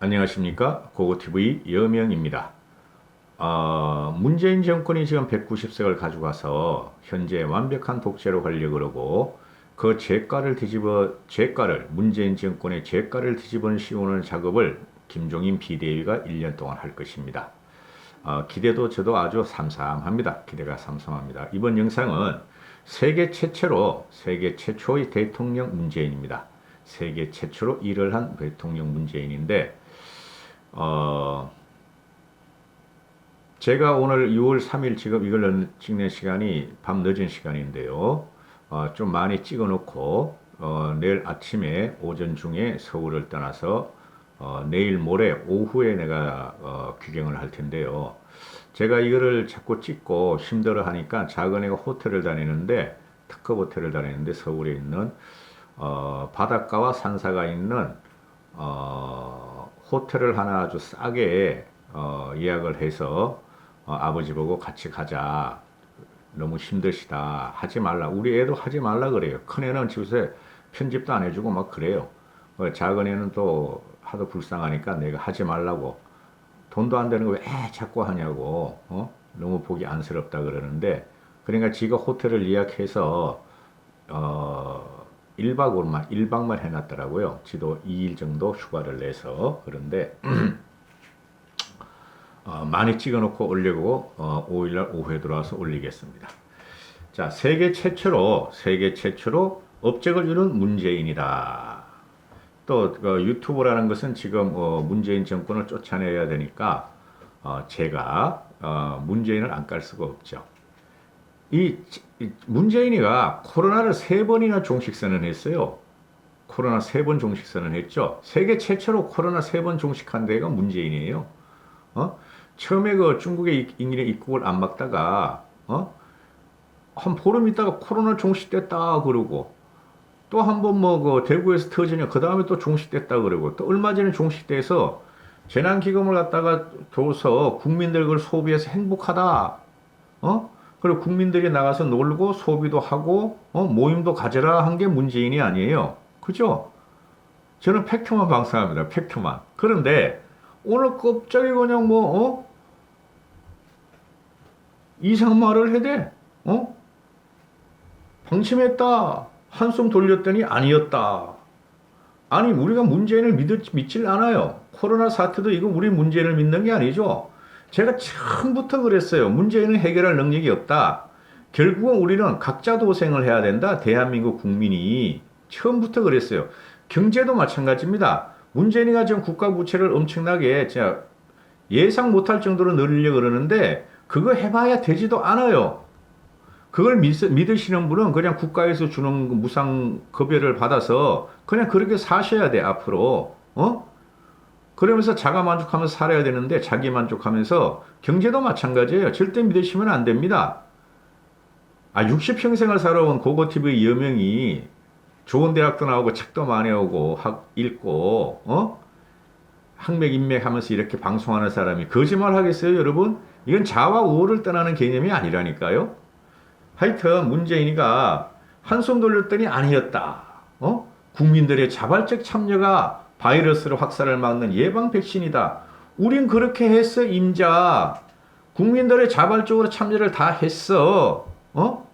안녕하십니까. 고고TV 여명입니다. 문재인 정권이 지금 190석을 가져가서 현재 완벽한 독재로 가려고 그러고 그 죄가를 문재인 정권의 죄가를 뒤집어 씌우는 작업을 김종인 비대위가 1년 동안 할 것입니다. 기대도 저도 아주 삼삼합니다. 기대가 삼삼합니다. 이번 영상은 세계 최초의 대통령 문재인입니다. 세계 최초로 일을 한 대통령 문재인인데 제가 오늘 6월 3일 지금 이걸 찍는 시간이 밤 늦은 시간인데요. 좀 많이 찍어 놓고 내일 아침에 오전 중에 서울을 떠나서 내일 모레 오후에 내가 귀경을 할 텐데요. 제가 이거를 자꾸 찍고 힘들어 하니까 작은 애가 호텔을 다니는데 특급 호텔을 다니는데 서울에 있는 바닷가와 산사가 있는 호텔을 하나 아주 싸게 예약을 해서 아버지 보고 같이 가자. 너무 힘드시다. 하지 말라. 우리 애도 하지 말라 그래요. 큰 애는 집에서 편집도 안 해주고 막 그래요. 작은 애는 또 하도 불쌍하니까 내가 하지 말라고. 돈도 안 되는 거 왜 자꾸 하냐고. 너무 보기 안쓰럽다 그러는데 그러니까 지가 호텔을 예약해서 1박만 해놨더라고요. 지도 2일 정도 휴가를 내서. 그런데 많이 찍어놓고 올리고 5일날 오후에 들어와서 올리겠습니다. 자, 세계 최초로 업적을 이룬 문재인이다. 또 유튜브라는 것은 지금 문재인 정권을 쫓아내야 되니까 제가 문재인을 안 깔 수가 없죠. 이 문재인이가 코로나를 3번이나 종식 선언했어요. 코로나 3번 종식 선언했죠. 세계 최초로 코로나 3번 종식한 데가 문재인이에요. 처음에 그 중국에 입국을 안 막다가 한 보름 있다가 코로나 종식됐다 그러고 또 한 번 뭐 그 대구에서 터지냐 그 다음에 또 종식됐다 그러고 또 얼마 전에 종식돼서 재난기금을 갖다가 줘서 국민들 그걸 소비해서 행복하다. 그리고 국민들이 나가서 놀고 소비도 하고 모임도 가져라 한 게 문재인이 아니에요. 그죠? 저는 팩트만 방송합니다. 팩트만. 그런데 오늘 갑자기 그냥 이상한 말을 해대. 방심했다. 한숨 돌렸더니 아니었다. 아니 우리가 문재인을 믿질 않아요. 코로나 사태도 이거 우리 문재인을 믿는 게 아니죠. 제가 처음부터 그랬어요. 문재인은 해결할 능력이 없다. 결국은 우리는 각자 도생을 해야 된다. 대한민국 국민이. 처음부터 그랬어요. 경제도 마찬가지입니다. 문재인이가 지금 국가 부채를 엄청나게 진짜 예상 못할 정도로 늘리려고 그러는데 그거 해봐야 되지도 않아요. 그걸 믿으시는 분은 그냥 국가에서 주는 무상 급여를 받아서 그냥 그렇게 사셔야 돼, 앞으로. 그러면서 자가 만족하면서 살아야 되는데 자기 만족하면서 경제도 마찬가지예요. 절대 믿으시면 안 됩니다. 60평생을 살아온 고고TV 여명이 좋은 대학도 나오고 책도 많이 오고 읽고 학맥 인맥 하면서 이렇게 방송하는 사람이 거짓말 하겠어요, 여러분? 이건 자와 우월을 떠나는 개념이 아니라니까요. 하여튼 문재인이가 한숨 돌렸더니 아니었다. 국민들의 자발적 참여가 바이러스를 확산을 막는 예방 백신이다. 우린 그렇게 했어, 임자. 국민들의 자발적으로 참여를 다 했어.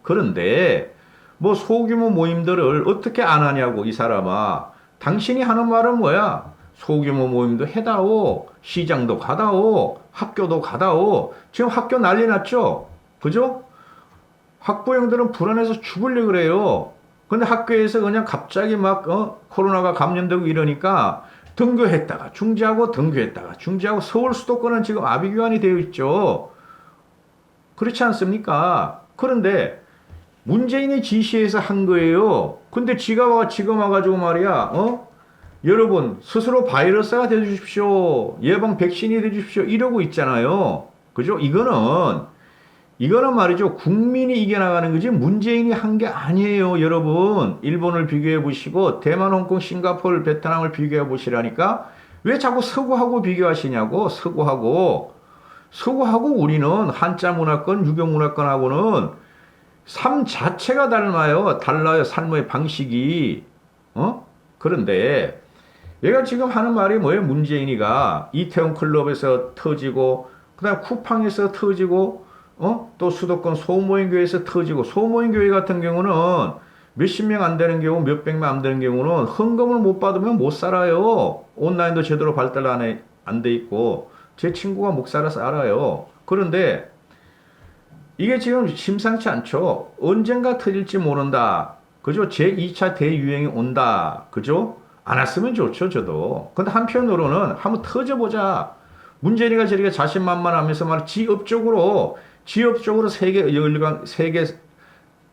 그런데 뭐 소규모 모임들을 어떻게 안 하냐고, 이 사람아. 당신이 하는 말은 뭐야? 소규모 모임도 해다오, 시장도 가다오, 학교도 가다오. 지금 학교 난리 났죠? 그죠? 학부형들은 불안해서 죽으려고 그래요. 근데 학교에서 그냥 갑자기 막 코로나가 감염되고 이러니까 등교했다가 중지하고 등교했다가 중지하고 서울 수도권은 지금 아비규환이 되어 있죠. 그렇지 않습니까? 그런데 문재인이 지시해서 한 거예요. 근데 지가 지금 와가지고 말이야, 여러분 스스로 바이러스가 되주십시오. 예방 백신이 되주십시오. 이러고 있잖아요. 그죠? 이거는 말이죠. 국민이 이겨나가는 거지 문재인이 한 게 아니에요, 여러분. 일본을 비교해 보시고 대만, 홍콩, 싱가포르, 베트남을 비교해 보시라니까. 왜 자꾸 서구하고 비교하시냐고. 서구하고 우리는 한자 문화권, 유교 문화권하고는 삶 자체가 달라요. 삶의 방식이. 그런데 얘가 지금 하는 말이 뭐예요? 문재인이가 이태원 클럽에서 터지고, 그다음 쿠팡에서 터지고, 또 수도권 소모임교회에서 터지고, 소모임교회 같은 경우는 몇십 명 안 되는 경우, 몇백 명 안 되는 경우는 헌금을 못 받으면 못 살아요. 온라인도 제대로 발달 안 돼 있고, 제 친구가 목사라서 알아요. 그런데 이게 지금 심상치 않죠. 언젠가 터질지 모른다. 그죠? 제2차 대유행이 온다. 그죠? 안 왔으면 좋죠, 저도. 근데 한편으로는 한번 터져보자. 문재인이가 저렇게 자신만만하면서 말 지역적으로 세계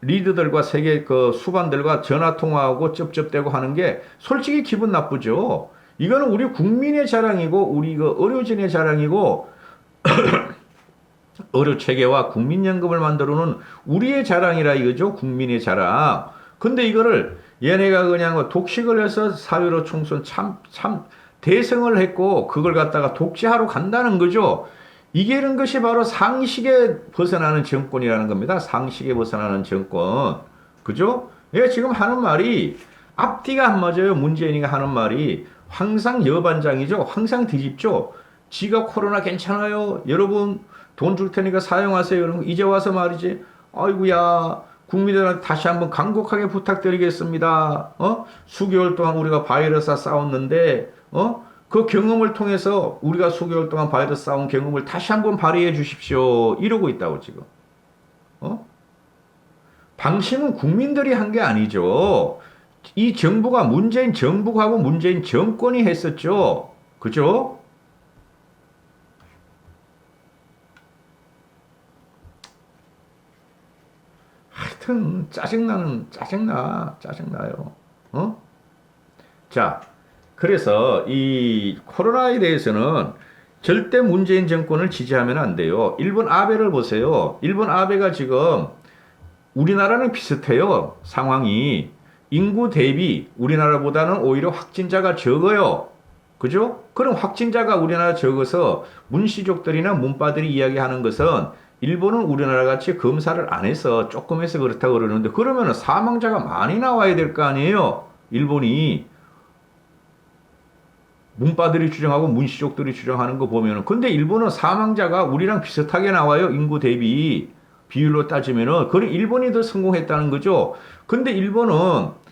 리더들과 세계 그 수반들과 전화 통화하고 쩝쩝대고 하는 게 솔직히 기분 나쁘죠. 이거는 우리 국민의 자랑이고 우리 그 의료진의 자랑이고 의료 체계와 국민연금을 만들어 놓은 우리의 자랑이라 이거죠. 국민의 자랑. 근데 이거를 얘네가 그냥 독식을 해서 사회로 총선 대승을 했고 그걸 갖다가 독재하러 간다는 거죠. 이런 것이 바로 상식에 벗어나는 정권이라는 겁니다. 상식에 벗어나는 정권. 그죠? 얘가 지금 하는 말이 앞뒤가 안 맞아요. 문재인이가 하는 말이 항상 여반장이죠. 항상 뒤집죠. 지가 코로나 괜찮아요. 여러분 돈 줄 테니까 사용하세요. 여러분 이제 와서 말이지. 아이고야 국민들한테 다시 한번 간곡하게 부탁드리겠습니다. 수개월 동안 우리가 바이러스와 싸웠는데 그 경험을 통해서 우리가 수개월 동안 바이러스 싸운 경험을 다시 한번 발휘해 주십시오. 이러고 있다고 지금. 방심은 국민들이 한 게 아니죠. 이 정부가 문재인 정부하고 문재인 정권이 했었죠. 그죠? 하여튼 짜증나요. 자, 그래서 이 코로나에 대해서는 절대 문재인 정권을 지지하면 안 돼요. 일본 아베를 보세요. 일본 아베가 지금 우리나라는 비슷해요. 상황이. 인구 대비 우리나라보다는 오히려 확진자가 적어요. 그죠? 그럼 확진자가 우리나라 적어서 문시족들이나 문바들이 이야기하는 것은 일본은 우리나라 같이 검사를 안 해서 조금 해서 그렇다고 그러는데 그러면 사망자가 많이 나와야 될 거 아니에요? 일본이. 문바들이 주장하고 문시족들이 주장하는 거 보면은. 근데 일본은 사망자가 우리랑 비슷하게 나와요. 인구 대비. 비율로 따지면은. 그럼 일본이 더 성공했다는 거죠. 근데 일본은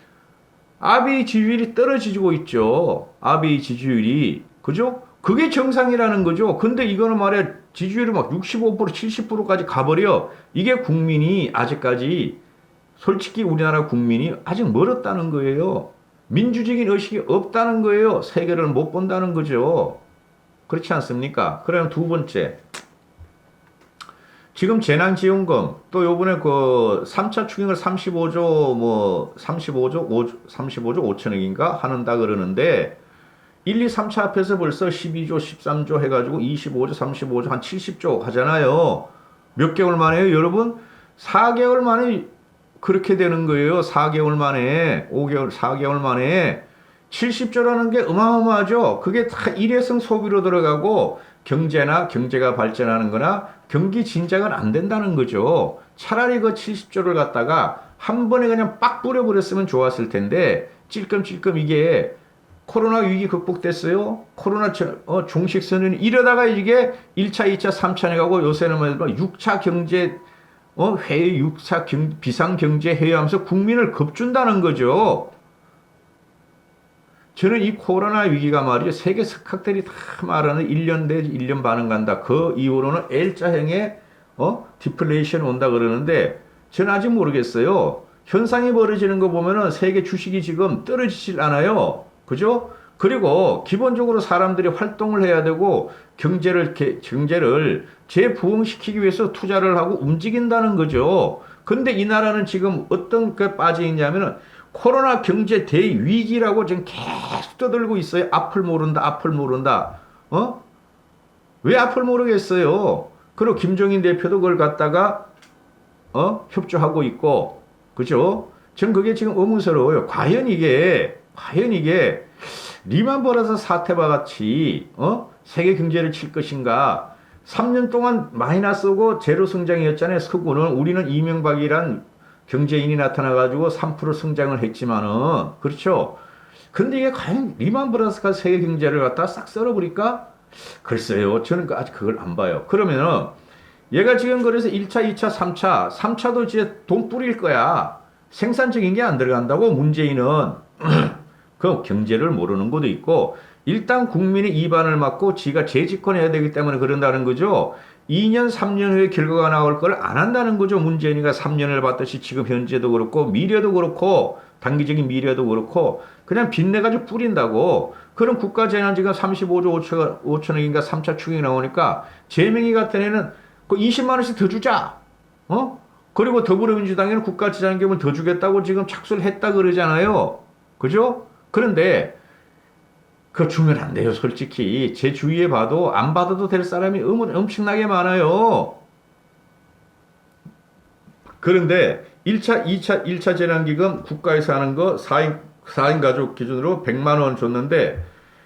아베의 지지율이 떨어지고 있죠. 아베의 지지율이. 그죠? 그게 정상이라는 거죠. 근데 이거는 말이야 지지율이 막 65%, 70%까지 가버려. 이게 국민이 아직까지 솔직히 우리나라 국민이 아직 멀었다는 거예요. 민주적인 의식이 없다는 거예요. 세계를 못 본다는 거죠. 그렇지 않습니까? 그럼 두 번째. 지금 재난지원금 또 요번에 그 3차 추경을 35조 5천억인가 하는다 그러는데 1, 2, 3차 앞에서 벌써 12조, 13조 해가지고 25조, 35조, 한 70조 하잖아요. 몇 개월 만에요, 여러분? 4개월 만에 그렇게 되는 거예요. 4개월 만에, 5개월, 4개월 만에. 70조라는 게 어마어마하죠. 그게 다 일회성 소비로 들어가고 경제가 발전하는 거나 경기 진작은 안 된다는 거죠. 차라리 그 70조를 갖다가 한 번에 그냥 빡 뿌려버렸으면 좋았을 텐데 찔끔찔끔 이게 코로나 위기 극복됐어요. 코로나 종식선언 이러다가 이게 1차, 2차, 3차 해가고 요새는 뭐 6차 경제 회의 6차 비상경제 회의하면서 국민을 겁준다는 거죠. 저는 이 코로나 위기가 말이죠. 세계 석학들이 다 말하는 1년 내지 1년 반은 간다. 그 이후로는 L자형의 디플레이션 온다 그러는데 저는 아직 모르겠어요. 현상이 벌어지는 거 보면은 세계 주식이 지금 떨어지질 않아요. 그죠? 그리고 기본적으로 사람들이 활동을 해야 되고 경제를 재부흥시키기 위해서 투자를 하고 움직인다는 거죠. 근데 이 나라는 지금 어떤 게 빠져 있냐면은 코로나 경제 대위기라고 지금 계속 떠들고 있어요. 앞을 모른다. 왜 앞을 모르겠어요? 그리고 김종인 대표도 그걸 갖다가 협조하고 있고, 그죠? 전 그게 지금 의문스러워요. 과연 이게 리만 브라더 사태와 같이 세계 경제를 칠 것인가? 3년 동안 마이너스고 제로 성장이었잖아요. 서구는 우리는 이명박이란 경제인이 나타나가지고 3% 성장을 했지만은 그렇죠. 근데 이게 과연 리만 브라더스가 세계 경제를 갖다 싹 썰어버릴까? 글쎄요. 저는 아직 그걸 안 봐요. 그러면은 얘가 지금 그래서 1차, 2차, 3차, 3차도 이제 돈 뿌릴 거야. 생산적인 게 안 들어간다고 문재인은 그 경제를 모르는 것도 있고 일단 국민의 이반을 맞고 지가 재집권해야 되기 때문에 그런다는 거죠. 2년, 3년 후에 결과가 나올 걸 안 한다는 거죠. 문재인이가 3년을 봤듯이 지금 현재도 그렇고 미래도 그렇고 단기적인 미래도 그렇고 그냥 빚내가지고 뿌린다고. 그럼 국가재난 지금 35조 5천억인가 3차 추경이 나오니까 재명이 같은 애는 그 20만 원씩 더 주자. 어? 그리고 더불어민주당에는 국가재난금을 더 주겠다고 지금 착수를 했다 그러잖아요. 그죠? 그런데 그거 주면 안 돼요, 솔직히. 제 주위에 봐도 안 받아도 될 사람이 엄청나게 많아요. 그런데 1차, 2차, 1차 재난기금 국가에서 하는 거 4인 가족 기준으로 100만 원 줬는데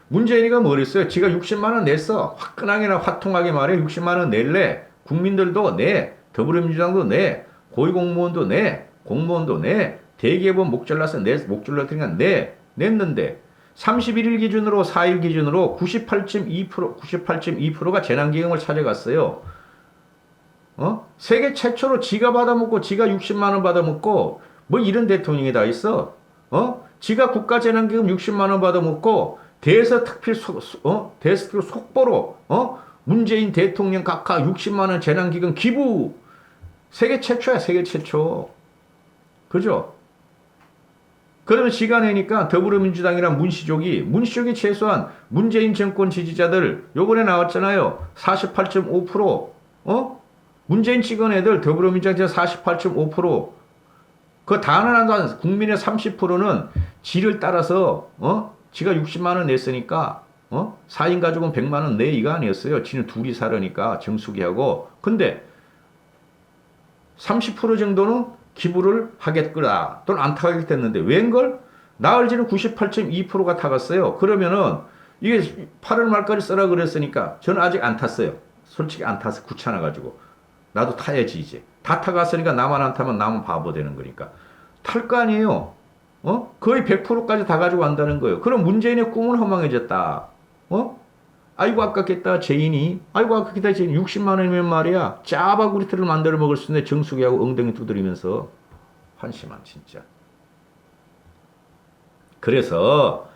문재인이가 뭘 했어요? 지가 60만 원 냈어. 화끈하게나 화통하게 말해 60만 원 낼래. 국민들도 내. 더불어민주당도 내. 고위공무원도 내. 공무원도 내. 대기업은 목 잘라서 내. 목 잘랐으니까 내. 냈는데 31일 기준으로 4일 기준으로 98.2%가 재난기금을 찾아갔어요. 세계 최초로 지가 받아먹고 지가 60만 원 받아먹고 뭐 이런 대통령이 다 있어. 지가 국가재난기금 60만 원 받아먹고 대서특필 속보로 문재인 대통령 각하 60만 원 재난기금 기부. 세계 최초야, 세계 최초. 그죠? 그러면 지가 내니까 더불어민주당이랑 문시족이 최소한 문재인 정권 지지자들 요번에 나왔잖아요. 48.5%. 문재인 찍은 애들 더불어민주당 48.5%. 그 단언한 국민의 30%는 지를 따라서 지가 60만 원 냈으니까 4인 가족은 100만 원 내 이거 아니었어요. 지는 둘이 살으니까 정수기하고. 근데 30% 정도는 기부를 하겠거라 또는 안 타겠댔는데 웬걸? 나흘지는 98.2%가 타갔어요. 그러면은 이게 8월 말까지 쓰라 그랬으니까 저는 아직 안 탔어요. 솔직히 안 타서 귀찮아가지고 나도 타야지 이제. 다 타갔으니까 나만 안 타면 나만 바보 되는 거니까 탈 거 아니에요. 거의 100%까지 다 가지고 간다는 거예요. 그럼 문재인의 꿈은 허망해졌다. 아이고 아깝겠다 제인이. 아이고 아깝겠다 제인이. 60만 원이면 말이야 짜바구리틀을 만들어 먹을 수 있는데 정수기하고 엉덩이 두드리면서 한심한 진짜. 그래서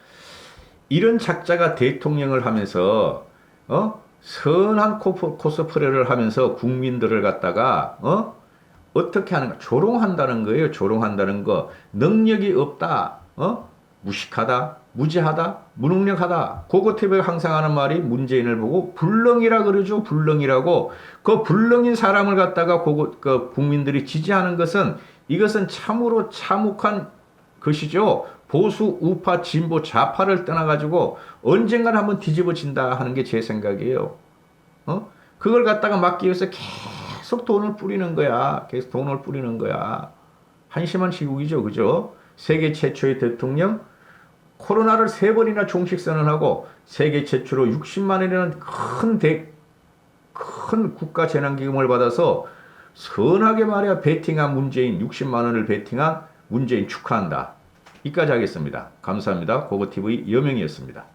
이런 작자가 대통령을 하면서 선한 코스프레를 하면서 국민들을 갖다가 어떻게 하는가 조롱한다는 거예요. 조롱한다는 거. 능력이 없다. 무식하다. 무지하다, 무능력하다. 고고TV가 항상 하는 말이 문재인을 보고 불능이라 그러죠. 불능이라고. 그 불능인 사람을 갖다가 국민들이 지지하는 것은 이것은 참으로 참혹한 것이죠. 보수, 우파, 진보, 좌파를 떠나가지고 언젠간 한번 뒤집어진다 하는 게 제 생각이에요. 그걸 갖다가 막기 위해서 계속 돈을 뿌리는 거야. 계속 돈을 뿌리는 거야. 한심한 시국이죠. 그죠? 세계 최초의 대통령, 코로나를 3번이나 종식 선언하고 세계 최초로 60만 원이라는 큰 국가 재난기금을 받아서 선하게 말이야 베팅한 문재인 60만 원을 베팅한 문재인 축하한다. 이까지 하겠습니다. 감사합니다. 고고TV 여명이었습니다.